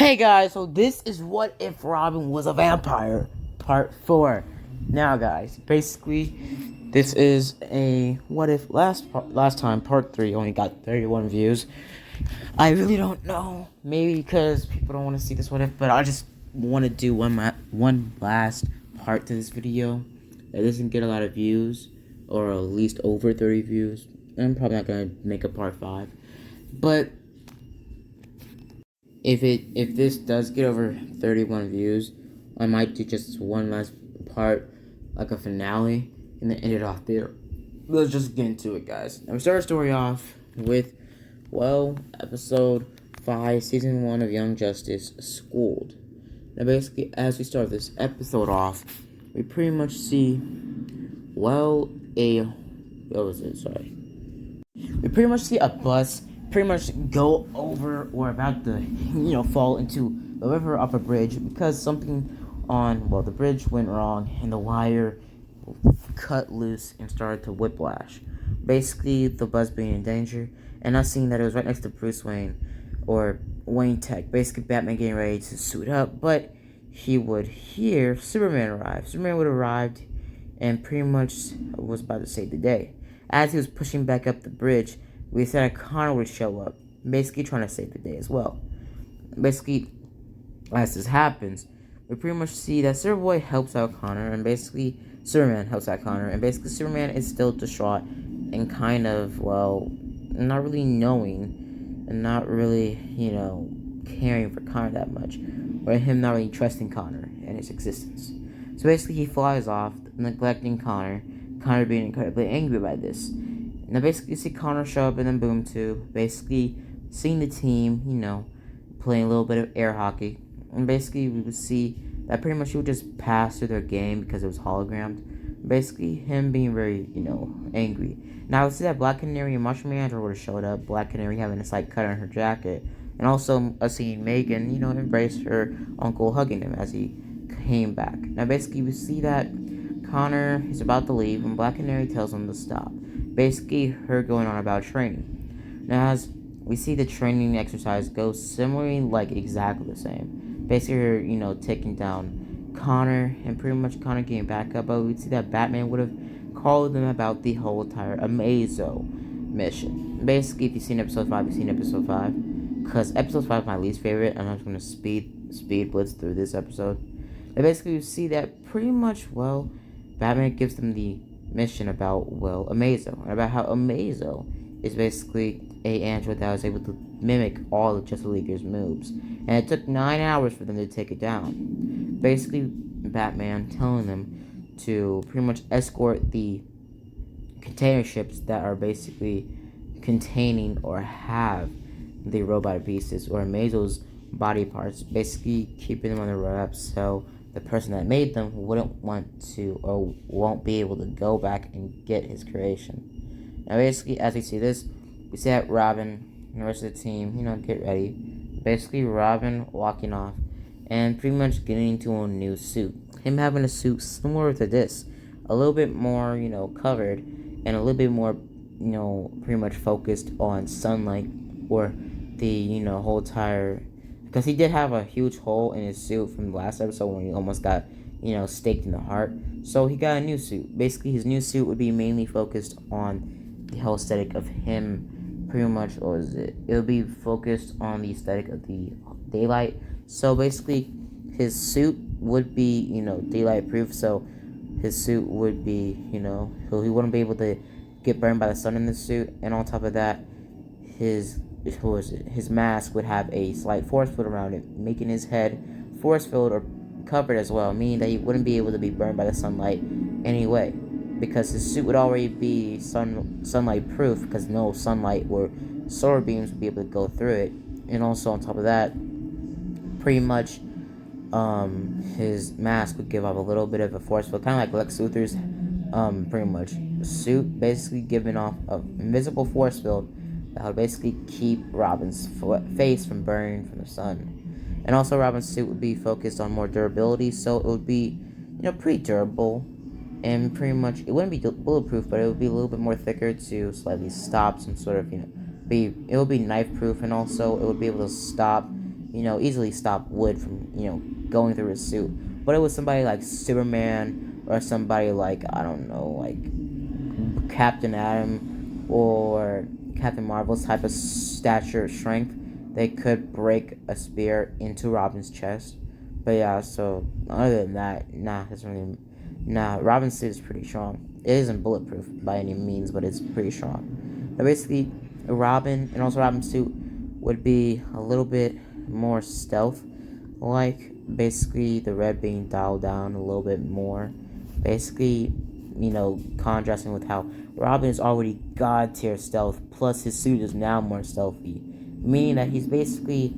Hey guys, so this is What If Robin Was a Vampire, Part 4. Now guys, basically, this is a What If last time, Part 3, only got 31 views. I really don't know, maybe because people don't want to see this What If, but I just want to do one last part to this video that doesn't get a lot of views, or at least over 30 views. I'm probably not going to make a Part 5, but if this does get over 31 views, I might do just one last part, like a finale, and then end it off there. Let's just get into it, guys. Now we start our story off with, episode 5, season 1 of Young Justice, Schooled. Now basically, as we start this episode off, we pretty much see, we pretty much see a bus pretty much go over or about to, fall into the river off a bridge because something on, the bridge went wrong and the wire cut loose and started to whiplash. Basically, the bus being in danger, and not seeing that it was right next to Bruce Wayne, or Wayne Tech. Basically, Batman getting ready to suit up, but he would hear Superman arrive. Superman would have arrived and pretty much was about to save the day. As he was pushing back up the bridge, we said that Connor would show up, basically trying to save the day as well. Basically, as this happens, we pretty much see that Superboy helps out Connor, and basically Superman helps out Connor, and basically Superman is still distraught and kind of, not really knowing and not really, caring for Connor that much, or him not really trusting Connor and his existence. So basically he flies off, neglecting Connor being incredibly angry by this. Now basically you see Connor show up in the boom tube, basically seeing the team, playing a little bit of air hockey. And basically we would see that pretty much he would just pass through their game because it was hologrammed. Basically him being very, angry. Now I would see that Black Canary and Mushroom Andrew would have showed up, Black Canary having a slight cut on her jacket. And also seeing Megan, embrace her uncle, hugging him as he came back. Now basically we see that Connor is about to leave and Black Canary tells him to stop. Basically her going on about training. Now as we see the training exercise go similarly, like exactly the same. Basically her, taking down Connor and pretty much Connor getting back up, but we'd see that Batman would have called them about the whole entire Amazo mission. Basically, if you've seen episode 5, you've seen episode 5. Because episode 5 is my least favorite, and I'm just going to speed blitz through this episode. And basically, you see that pretty much, Batman gives them the mission about, Amazo. And about how Amazo is basically a android that was able to mimic all of Justice League's moves. And it took 9 hours for them to take it down. Basically, Batman telling them to pretty much escort the container ships that are basically containing or have the robot pieces or Amazo's body parts, basically keeping them on the wraps so the person that made them wouldn't want to or won't be able to go back and get his creation. Now basically, as we see this, we see that Robin and the rest of the team, get ready. Basically Robin walking off and pretty much getting into a new suit. Him having a suit similar to this, a little bit more, covered, and a little bit more, pretty much focused on sunlight, or the, whole entire, because he did have a huge hole in his suit from the last episode when he almost got, staked in the heart. So he got a new suit. Basically, his new suit would be mainly focused on the whole aesthetic of him, pretty much, it would be focused on the aesthetic of the daylight. So basically, his suit would be, daylight proof, so his suit would be, he wouldn't be able to get burned by the sun in the suit, and on top of that, his mask would have a slight force field around it, making his head force field or covered as well, meaning that he wouldn't be able to be burned by the sunlight anyway, because his suit would already be sunlight proof, because no sunlight or solar beams would be able to go through it. And also on top of that, pretty much his mask would give off a little bit of a force field, kind of like Lex Luthor's pretty much suit, basically giving off an invisible force field that would basically keep Robin's face from burning from the sun. And also Robin's suit would be focused on more durability, so it would be, pretty durable, and pretty much, it wouldn't be bulletproof, but it would be a little bit more thicker to slightly stop some sort of, it would be knife proof, and also it would be able to stop, easily stop wood from, going through his suit. But it was somebody like Superman or somebody like, I don't know, like Captain Atom or Captain Marvel's type of stature or strength. They could break a spear into Robin's chest. But yeah, so other than that, Robin's suit is pretty strong. It isn't bulletproof by any means, but it's pretty strong. But basically, Robin and also Robin's suit would be a little bit more stealth like. Basically, the red being dialed down a little bit more. Basically, contrasting with how Robin is already god tier stealth, plus his suit is now more stealthy, meaning that he's basically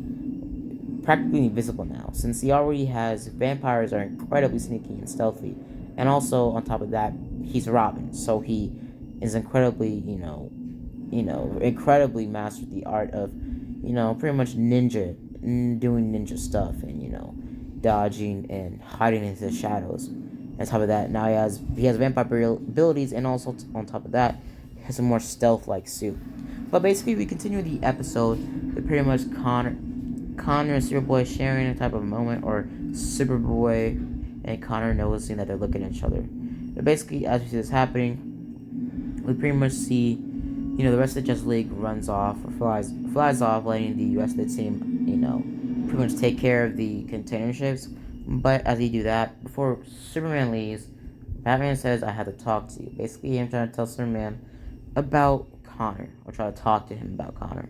practically invisible now, since he already has vampires are incredibly sneaky and stealthy, and also on top of that, he's Robin, so he is incredibly, incredibly mastered the art of, pretty much doing ninja stuff, and dodging and hiding into the shadows. On top of that, now he has vampire abilities, and also on top of that, he has a more stealth-like suit. But basically, we continue the episode with pretty much Connor and Superboy sharing a type of moment, or Superboy and Connor noticing that they're looking at each other. But basically, as we see this happening, we pretty much see, the rest of the Justice League runs off or flies off, letting the rest of the team, pretty much take care of the container ships. But as they do that, before Superman leaves, Batman says, "I have to talk to you." Basically, I'm trying to tell Superman about Connor, or try to talk to him about Connor.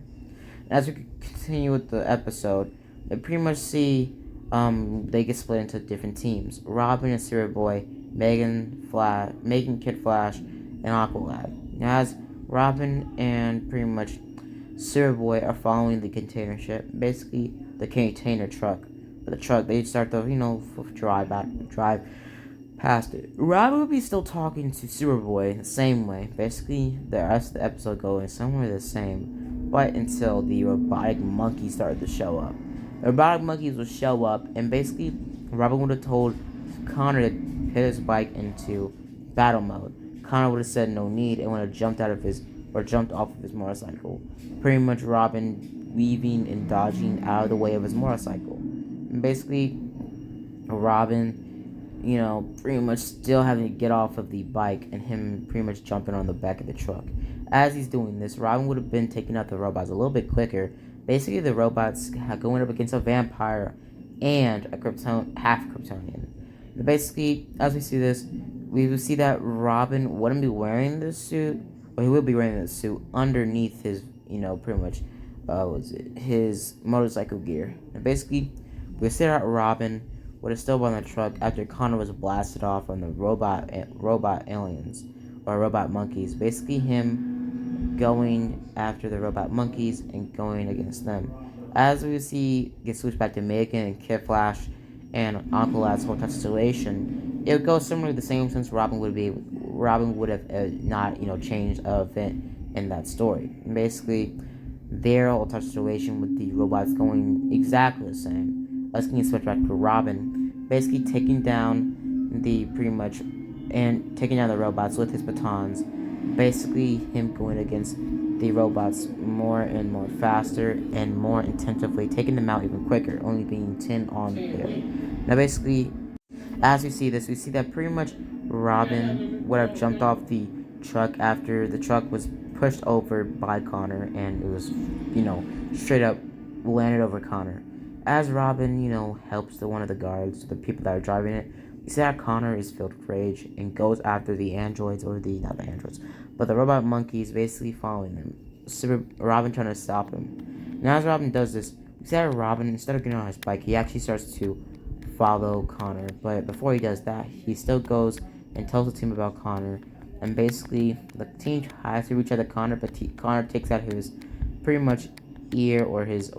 As we continue with the episode, they pretty much see they get split into different teams. Robin and Superboy, Megan, Kid Flash, and Aqualad. As Robin and pretty much Superboy are following the container ship, basically the container truck. But the truck, they start to, drive past it. Robin will be still talking to Superboy the same way. Basically, the rest of the episode going somewhere the same, but until the robotic monkeys started to show up. The robotic monkeys would show up, and basically, Robin would have told Connor to hit his bike into battle mode. Connor would have said no need and would have jumped off of his motorcycle. Pretty much Robin weaving and dodging out of the way of his motorcycle. And basically, Robin, pretty much still having to get off of the bike and him pretty much jumping on the back of the truck. As he's doing this, Robin would have been taking out the robots a little bit quicker. Basically, the robots going up against a vampire and a half Kryptonian. And basically, as we see this, we will see that Robin wouldn't be wearing this suit, or he will be wearing this suit underneath his, pretty much, his motorcycle gear. And basically, we see that Robin would have still been on the truck after Connor was blasted off on the robot aliens, or robot monkeys. Basically, him going after the robot monkeys and going against them. As we see, get switched back to Megan and Kid Flash and Uncle Lad's whole situation. It would go similar to the same, since Robin would have not changed a event in that story. And basically, their whole touch situation with the robots going exactly the same. Us getting switched back to Robin, basically taking down the robots with his batons. Basically, him going against the robots more and more faster and more intensively, taking them out even quicker, only being 10 on there. Now, basically, as we see this, we see that pretty much Robin would have jumped off the truck after the truck was pushed over by Connor, and it was, straight up landed over Connor. As Robin, helps one of the guards, the people that are driving it, we see that Connor is filled with rage and goes after the androids, or not the androids, but the robot monkeys, basically following him. Robin trying to stop him. Now, as Robin does this, we see that Robin, instead of getting on his bike, he actually starts to follow Connor. But before he does that, he still goes and tells the team about Connor. And basically, the team tries to reach out to Connor, but Connor takes out his pretty much ear, or his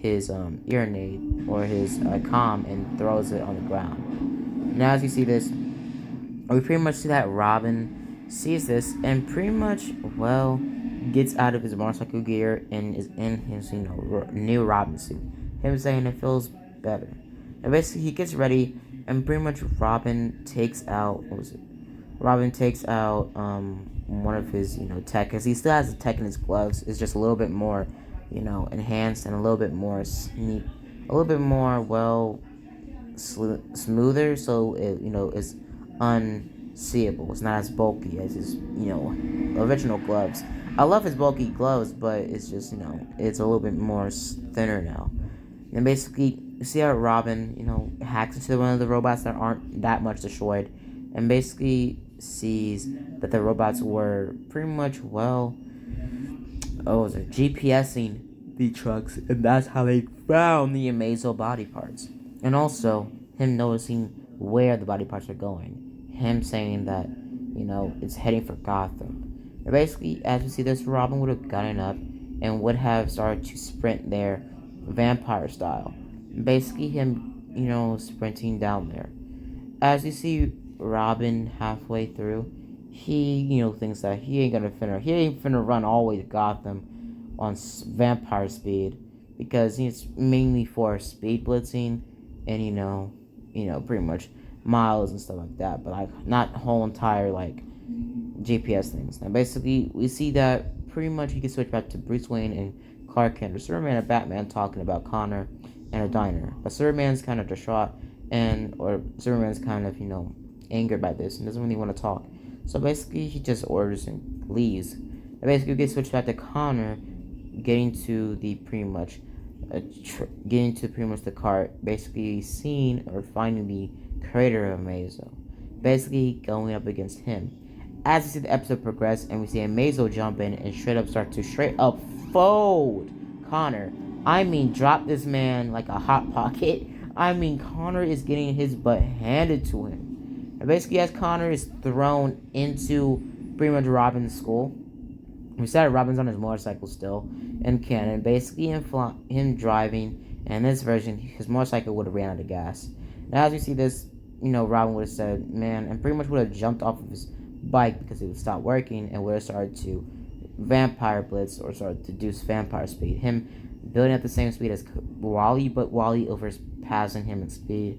ear nade, or his comm, and throws it on the ground. Now, as you see this, we pretty much see that Robin sees this and pretty much, gets out of his motorcycle gear and is in his, new Robin suit. Him saying it feels better. And basically, he gets ready, and pretty much Robin takes out, one of his, tech, because he still has the tech in his gloves. It's just a little bit more enhanced and a little bit more a little bit more smoother, so it is unseeable. It's not as bulky as his original gloves. I love his bulky gloves, but it's just it's a little bit more thinner now. And basically, you see how Robin hacks into one of the robots that aren't that much destroyed, and basically sees that the robots were pretty much was it GPSing the trucks, and that's how they found the Amazo body parts. And also, him noticing where the body parts are going. Him saying that, it's heading for Gotham. And basically, as we see this, Robin would have gotten up and would have started to sprint there, vampire style. And basically, him, sprinting down there. As you see Robin halfway through, he, thinks that he ain't finna run all the way to Gotham on vampire speed, because he's mainly for speed blitzing and pretty much miles and stuff like that, but like not whole entire like GPS things. Now basically we see that pretty much you can switch back to Bruce Wayne and Clark Kent, or Superman and Batman talking about Connor and a diner. But Superman's kind of distraught, or Superman's kind of angered by this and doesn't really want to talk. So basically he just orders and leaves. And basically we get switched back to Connor getting to pretty much the cart, basically seeing or finding the creator of Amazo, basically going up against him. As we see the episode progress and we see Amazo jump in and straight up fold Connor. I mean, drop this man like a hot pocket. I mean, Connor is getting his butt handed to him. And basically, as Connor is thrown into pretty much Robin's skull, we said Robin's on his motorcycle still in canon. Basically, him driving, and in this version, his motorcycle would have ran out of gas. Now, as we see this, Robin would have said, man, and pretty much would have jumped off of his bike because it would stop working and would have started to vampire blitz or started to reduce vampire speed. Him building at the same speed as Wally, but Wally overpassing him in speed,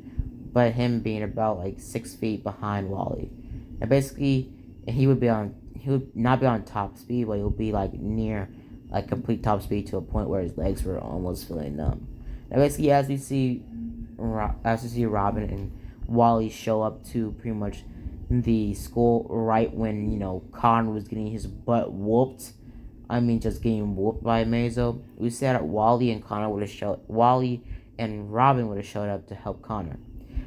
but him being about like 6 feet behind Wally. And basically, he would not be on top speed, but he would be like near like complete top speed to a point where his legs were almost feeling numb. And basically, as we see Robin and Wally show up to pretty much the school right when Connor was getting his butt whooped. I mean, just getting whooped by Amazo. We said that Wally and Robin would have showed up to help Connor.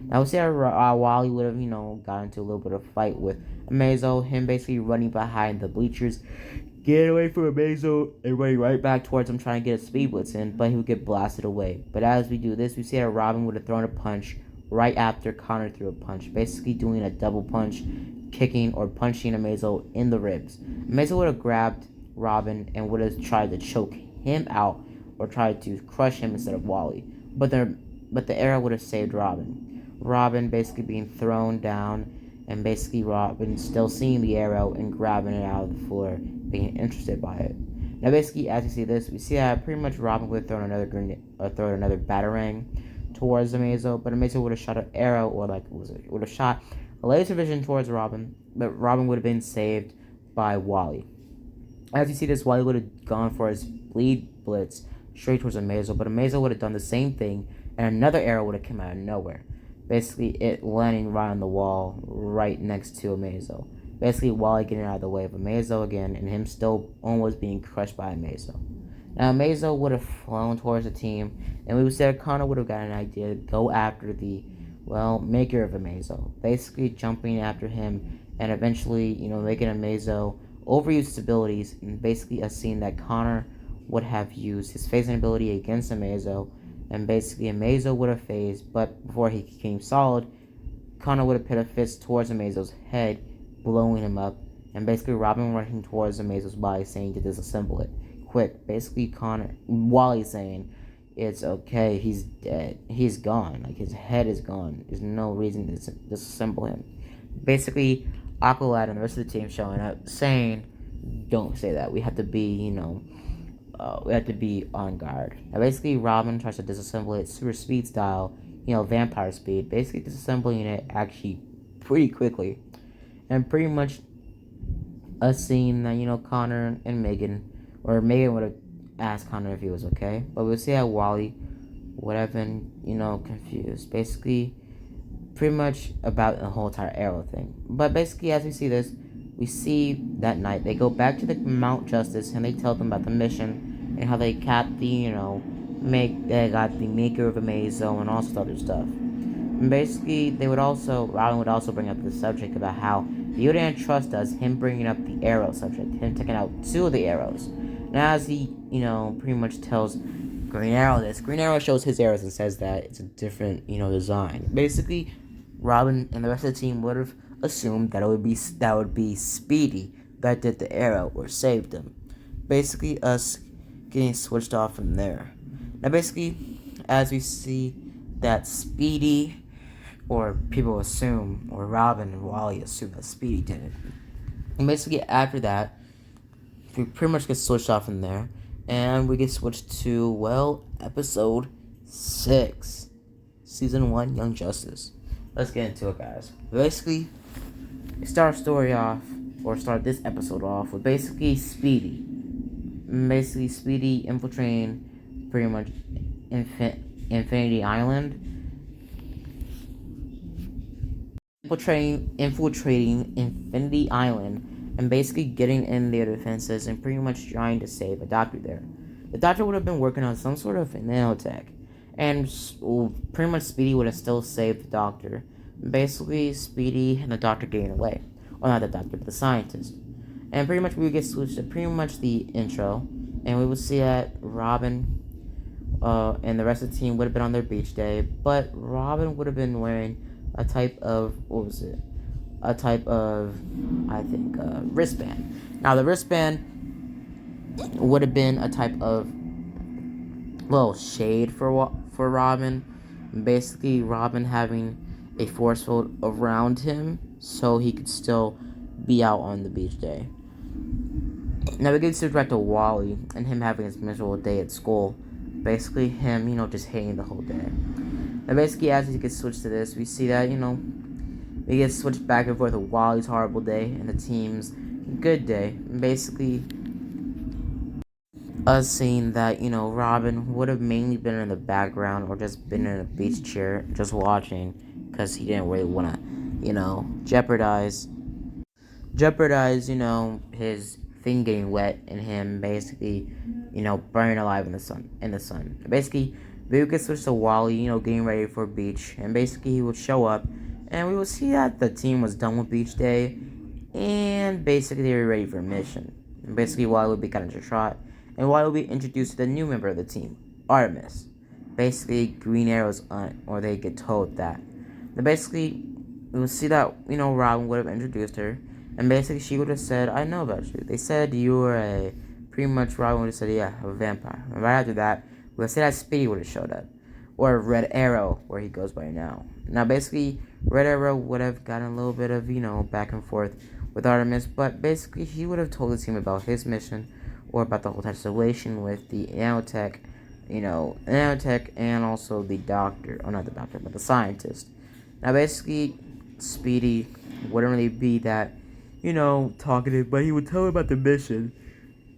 Now we said Wally would have got into a little bit of fight with Amazo. Him basically running behind the bleachers, getting away from Amazo and running right back towards him, trying to get a speed blitz in, but he would get blasted away. But as we do this, we see that Robin would have thrown a punch right after Connor threw a punch, basically doing a double punch, kicking or punching Amazo in the ribs. Amazo would have grabbed Robin and would have tried to choke him out or tried to crush him instead of Wally. But the arrow would have saved Robin. Robin basically being thrown down, and basically Robin still seeing the arrow and grabbing it out of the floor, being interested by it. Now basically, as you see this, we see that pretty much Robin would have thrown another grenade or thrown another batarang towards Amazo, but Amazo would have shot an arrow or would have shot a laser vision towards Robin, but Robin would have been saved by Wally. As you see this, Wally would have gone for his bleed blitz straight towards Amazo, but Amazo would have done the same thing, and another arrow would have come out of nowhere. Basically, it landing right on the wall right next to Amazo. Basically, Wally getting out of the way of Amazo again, and him still almost being crushed by Amazo. Now, Amazo would have flown towards the team, and we said Connor would have got an idea to go after the, maker of Amazo. Basically, jumping after him, and eventually, making Amazo overuse his abilities, and basically a scene that Connor would have used his phasing ability against Amazo, and basically Amazo would have phased, but before he became solid, Connor would have put a fist towards Amazo's head, blowing him up, and basically Robin rushing towards Amazo's body, saying to disassemble it quick. Basically Wally saying it's okay, he's dead, he's gone, like his head is gone, there's no reason to disassemble him. Basically Aqualad and the rest of the team showing up saying, don't say that, we have to be on guard. Now basically Robin tries to disassemble it super speed style, vampire speed, basically disassembling it actually pretty quickly, and pretty much a scene that Connor and Megan would have ask Connor if he was okay. But we'll see how Wally would have been, confused. Basically, pretty much about the whole entire Arrow thing. But basically, as we see this, we see that night they go back to the Mount Justice and they tell them about the mission and how they got they got the maker of the maze zone and all sorts of other stuff. And basically, Robin would also bring up the subject about how he didn't trust us, him bringing up the arrow subject, him taking out 2 of the arrows. And as he, pretty much tells Green Arrow this, Green Arrow shows his arrows and says that it's a different, design. Basically, Robin and the rest of the team would have assumed that would be Speedy that did the arrow or saved him. Basically, us getting switched off from there. Now, basically, as we see that Speedy, or people assume, or Robin and Wally assume that Speedy did it. And basically, after that, we pretty much get switched off from there, and we get switched to, episode 6, season 1, Young Justice. Let's get into it, guys. Basically, we start our story off, or start this episode off, with basically Speedy. Speedy infiltrating pretty much Infinity Island. Infiltrating Infinity Island and basically getting in their defenses and pretty much trying to save a doctor there. The doctor would have been working on some sort of nanotech, and pretty much Speedy would have still saved the doctor. Basically, Speedy and the doctor getting away. Well, not the doctor, but the scientist. And pretty much we would get switched to pretty much the intro, and we would see that Robin and the rest of the team would have been on their beach day, but Robin would have been wearing a type of, wristband. Now, the wristband would have been a type of, shade for Robin. Basically, Robin having a force field around him so he could still be out on the beach day. Now, we get to direct to Wally and him having his miserable day at school. Basically, him, just hating the whole day. And basically, as we get switched to this, we see that, we get switched back and forth with Wally's horrible day and the team's good day. And basically, us seeing that, Robin would have mainly been in the background or just been in a beach chair just watching because he didn't really want to, jeopardize, his thing getting wet and him basically, burning alive in the sun. Basically, we would get switched to Wally, getting ready for beach, and basically he would show up, and we would see that the team was done with beach day, and basically they were ready for a mission. And basically Wally would be kind of distraught, and Wally would be introduced to the new member of the team, Artemis. Basically, Green Arrow's aunt, or they get told that. And basically, we would see that, Robin would have introduced her, and basically she would have said, I know about you. They said you were pretty much Robin would have said, yeah, a vampire. And right after that, let's say that Speedy would have showed up. Or Red Arrow, where he goes by now. Now, basically, Red Arrow would have gotten a little bit of, back and forth with Artemis. But basically, he would have told the team about his mission. Or about the whole situation with the nanotech. Nanotech and also the doctor. Oh, not the doctor, but the scientist. Now, basically, Speedy wouldn't really be that, talkative. But he would tell him about the mission.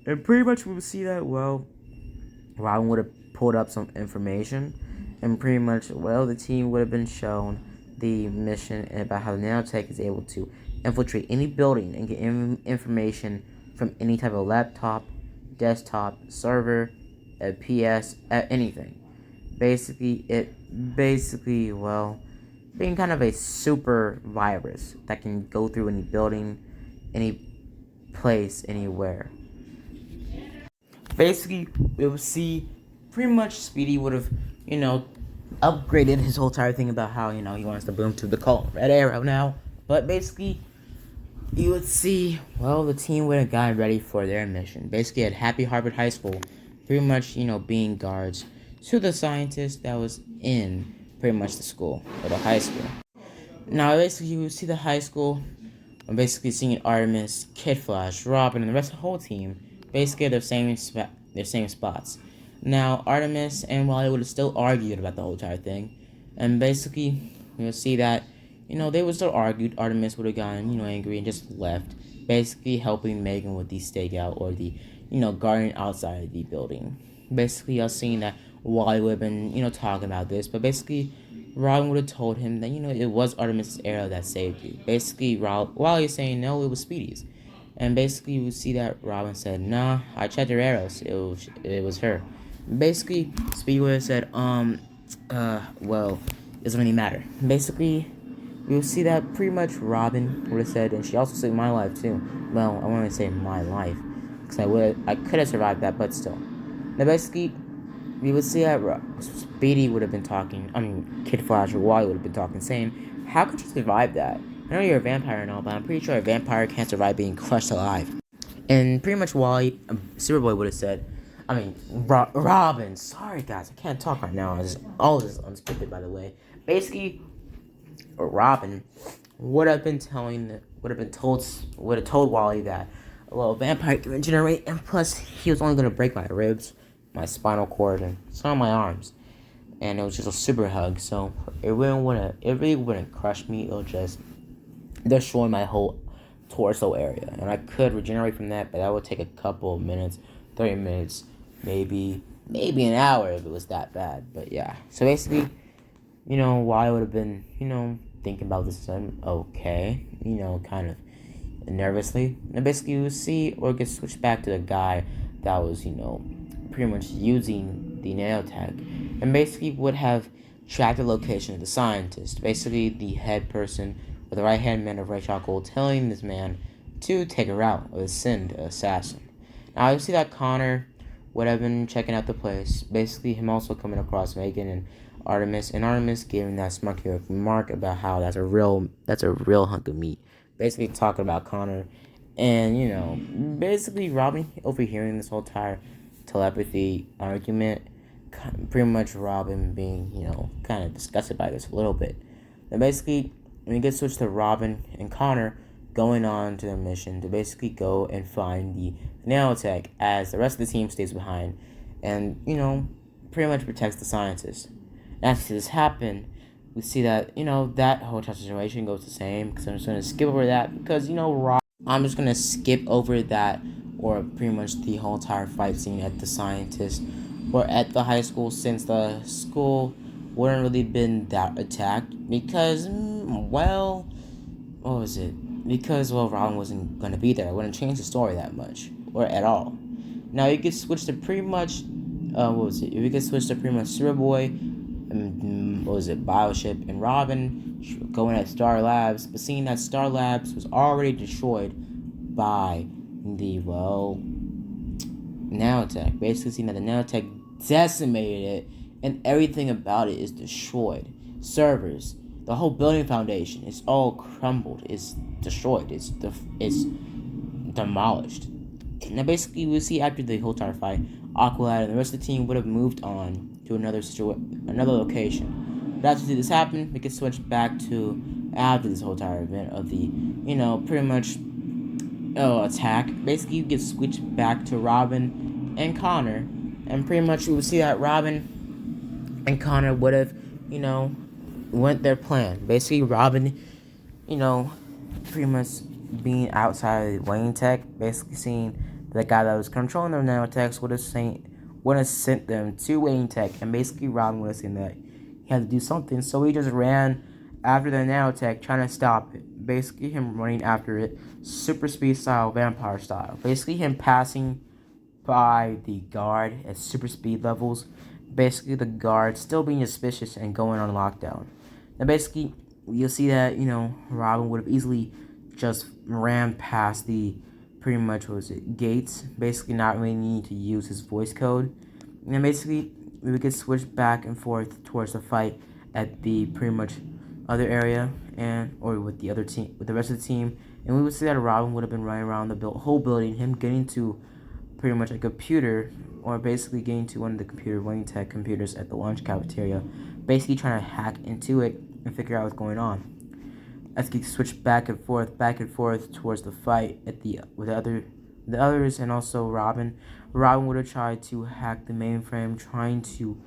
And pretty much we would see that, Robin would have pulled up some information, and pretty much, the team would have been shown the mission about how the nanotech is able to infiltrate any building and get information from any type of laptop, desktop, server, a PS, anything. Basically, being kind of a super virus that can go through any building, any place, anywhere. Basically, we would see pretty much Speedy would have, upgraded his whole entire thing about how, he wants the boom to the call Red Arrow now. But basically, you would see, the team would have gotten ready for their mission. Basically, at Happy Harbor High School, pretty much, being guards to the scientist that was in pretty much the school, or the high school. Now, basically, you would see the high school, basically seeing Artemis, Kid Flash, Robin, and the rest of the whole team. Basically, their same spots. Now, Artemis and Wally would have still argued about the whole entire thing. And basically, you'll see that, they would still argue. Artemis would have gotten, angry and just left. Basically, helping Megan with the stakeout or the, guarding outside the building. Basically, I was seeing that Wally would have been, talking about this, but basically, Robin would have told him that, it was Artemis's arrow that saved you. Basically, Wally's saying, no, it was Speedy's. And basically, you would see that Robin said, nah, I checked her arrows. It was her. Basically, Speedy would have said, well, it doesn't really matter. Basically, you'll see that pretty much Robin would have said, and she also saved my life too. Well, I want to say my life, because I could have survived that, but still. Now, basically, we would see that Speedy would have been talking. I mean, Kid Flash or Wally would have been talking, saying, "How could you survive that? I know you're a vampire and all, but I'm pretty sure a vampire can't survive being crushed alive." And pretty much Wally, Superboy would have said, I mean, Robin. Sorry, guys, I can't talk right now. All this is unscripted, by the way. Basically, Robin would have told Wally that, well, a vampire can regenerate, and plus he was only gonna break my ribs, my spinal cord, and some of my arms, and it was just a super hug. So it really wouldn't crush me. It'll just destroy my whole torso area, and I could regenerate from that, but that would take a couple of minutes, 30 minutes, maybe an hour if it was that bad. But yeah, so basically, Wally would have been, thinking about this and okay, kind of nervously. And basically you see or get switched back to the guy that was, pretty much using the nanotech, and basically would have tracked the location of the scientist. Basically the head person or the right hand man of Ra's al Ghul telling this man to take her out or send an assassin. Now you see that Connor would have been checking out the place. Basically him also coming across Megan and Artemis giving that smirky remark about how that's a real hunk of meat. Basically talking about Connor, and basically Robin overhearing this whole entire telepathy argument. Pretty much Robin being kind of disgusted by this a little bit. And basically we get switched to Robin and Connor going on to their mission to basically go and find the nanotech, as the rest of the team stays behind and pretty much protects the scientists. After this happened, we see that, that whole situation goes the same, because I'm just going to skip over that, because, I'm just going to skip over that, or pretty much the whole entire fight scene at the scientist, or at the high school, since the school wouldn't really been that attacked, because, well, what was it? Because, well, Robin wasn't going to be there. It wouldn't change the story that much, or at all. Now, you could switch to pretty much, You could switch to pretty much Superboy, Bioship, and Robin going at Star Labs, but seeing that Star Labs was already destroyed by the, nanotech. Basically seeing that the nanotech decimated it, and everything about it is destroyed. Servers, the whole building foundation, is all crumbled, it's destroyed, it's demolished. Now basically we'll see after the whole entire fight, Aqualad and the rest of the team would have moved on to another location. But after this happened, we could switch back to after this whole entire event of the, pretty much attack. Basically, you get switched back to Robin and Connor, and pretty much you would see that Robin and Connor would have, went their plan. Basically, Robin, pretty much being outside of Wayne Tech, basically seeing the guy that was controlling their nanotechs would have sent them to Wayne Tech, and basically Robin would have seen that he had to do something, so he just ran after the nanotech, trying to stop it. Basically him running after it, super speed style, vampire style. Basically him passing by the guard at super speed levels. Basically the guard still being suspicious and going on lockdown. And basically you'll see that, Robin would have easily just ran past the pretty much gates, basically not really needing to use his voice code. And then basically we would get switched back and forth towards the fight at the pretty much other area, or with the other team, with the rest of the team, and we would see that Robin would have been running around the whole building, him getting to pretty much a computer, or basically getting to one of the Wayne Tech computers at the lunch cafeteria, basically trying to hack into it and figure out what's going on. As he switched back and forth towards the fight at the others, and also Robin. Robin would have tried to hack the mainframe, trying to,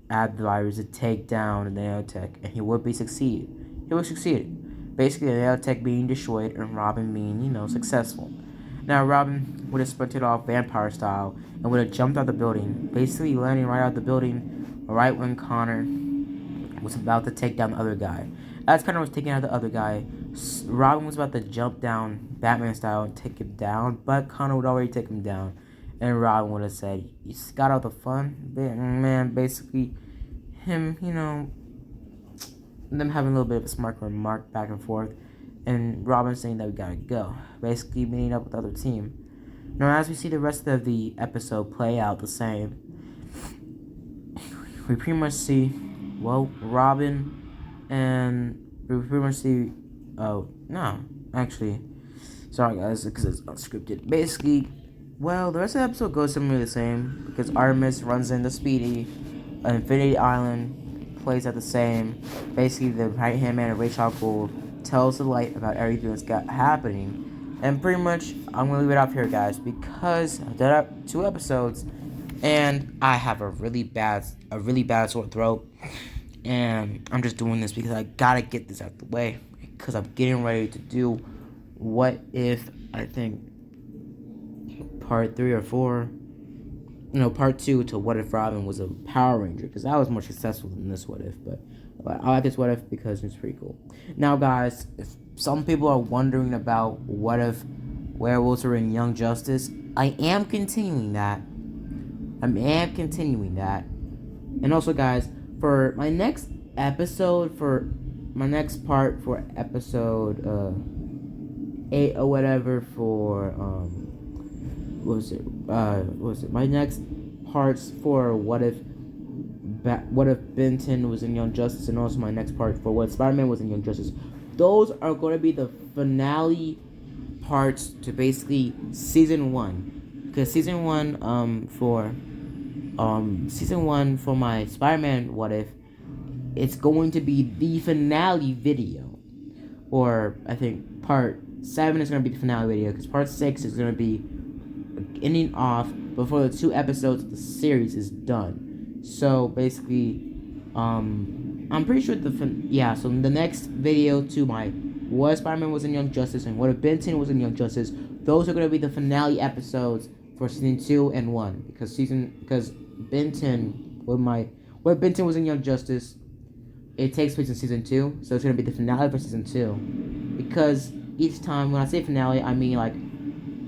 add the virus to take down the nanotech, and he would succeed. Basically, the nanotech being destroyed and Robin being, successful. Now Robin would have sprinted off vampire style and would have jumped out the building, basically landing right out the building right when Connor was about to take down the other guy. As Connor was taking out the other guy, Robin was about to jump down Batman style and take him down, but Connor would already take him down. And Robin would have said, "You got out the fun, man." Basically, him, them having a little bit of a smart remark back and forth, and Robin saying that we gotta go, basically meeting up with the other team. Now, as we see the rest of the episode play out the same, we pretty much see, Robin, and we pretty much see, sorry guys, because it's unscripted. Basically, the rest of the episode goes similarly the same, because Artemis runs into Speedy, Infinity Island plays at the same. Basically, the right-hand man of Ra's al Ghul tells the light about everything that's happening. And pretty much, I'm going to leave it off here, guys, because I've done 2 episodes, and I have a really bad sore throat. And I'm just doing this because I gotta get this out of the way, because I'm getting ready to do What If, I think, part 3 or 4. Part 2 to What If Robin was a Power Ranger, because that was more successful than this What If, but I like this What If because it's pretty cool. Now, guys, if some people are wondering about what if werewolves are in Young Justice, I am continuing that. And also, guys, for my next episode, for my next part, for episode 8 or whatever, for my next parts for what if Benton was in Young Justice, and also my next part for what Spider-Man was in Young Justice. Those are going to be the finale parts to basically season 1, because season 1 for my Spider-Man What If, it's going to be the finale video, or I think part 7 is going to be the finale video, because part 6 is going to be ending off before the 2 episodes of the series is done. So basically, I'm pretty sure so the next video to my What If Spider-Man was in Young Justice and What If Benton was in Young Justice, those are going to be the finale episodes for season 2 and 1, because Benton was in Young Justice, it takes place in season 2, so it's going to be the finale for season 2, because each time when I say finale, I mean like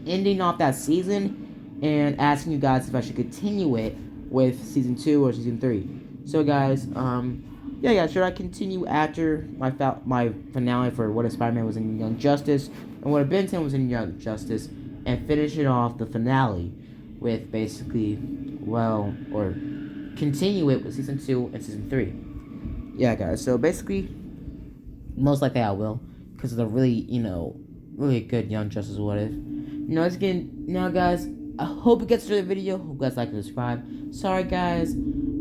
ending off that season and asking you guys if I should continue it with season 2 or season 3. So guys, should I continue after my finale for What If Spider-Man was in Young Justice and What If Benton was in Young Justice, and finish it off the finale with basically, or continue it with season 2 and season 3? Yeah, guys, so basically, most likely I will, because of the really good Young Justice What If. Now guys, I hope you guys enjoyed the video. Hope you guys like and subscribe. Sorry guys,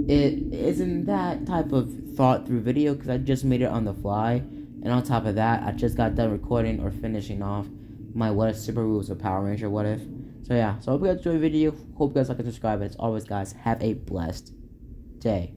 it isn't that type of thought through video, because I just made it on the fly, and on top of that, I just got done recording or finishing off my What If Subaru was a Power Ranger What If. So yeah, so hope you guys enjoyed the video. Hope you guys like and subscribe. And as always, guys, have a blessed day.